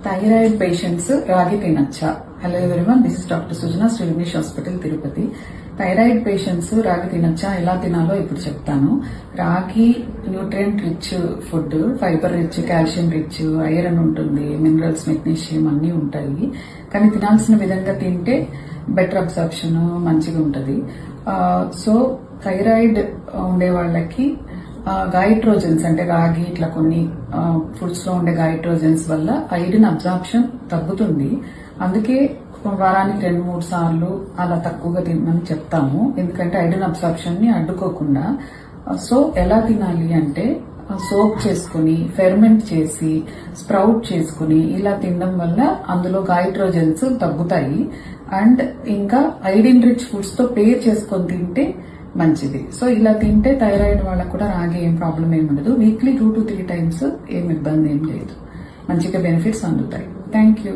Thyroid patients ragi తినచ్చా? Hello everyone, this is doctor Sujana, Sri Vignesh hospital, Tirupati. Thyroid patients ragi తినచ్చా, ఎలా తినాలో ఇప్పుడు చెప్తాను. Ragi nutrient rich food, fibre rich, calcium rich, iron ఉంటుంది, మినరల్స్, మెగ్నీషియం అన్నీ ఉంటాయి. కానీ తినాల్సిన విధంగా తింటే బెటర్ అబ్సార్ప్షన్ మంచిగా ఉంటుంది. సో థైరాయిడ్ ఉండే వాళ్ళకి గైట్రోజన్స్ అంటే రాగి ఇట్లా కొన్ని ఫుడ్స్ లో ఉండే గైట్రోజన్స్ వల్ల ఐరన్ అబ్జార్ప్షన్ తగ్గుతుంది. అందుకే వారానికి 2-3 సార్లు అలా తక్కువగా తినమని చెప్తాము, ఎందుకంటే ఐరన్ అబ్జార్ప్షన్ ని అడ్డుకోకుండా. సో ఎలా తినాలి అంటే సోక్ చేసుకుని, ఫెర్మెంట్ చేసి, స్ప్రౌట్ చేసుకుని ఇలా తినడం వల్ల అందులో గైట్రోజన్స్ తగ్గుతాయి. అండ్ ఇంకా ఐరన్ రిచ్ ఫుడ్స్ తో పేర్ చేసుకొని తింటే మంచిది. సో ఇలా తింటే థైరాయిడ్ వాళ్ళకు కూడా రాగి ఏం ప్రాబ్లం ఏమి ఉండదు. వీక్లీ 2 to 3 times ఏం ఇబ్బంది ఏం లేదు, మంచిగా బెనిఫిట్స్ అందుతాయి. Thank you.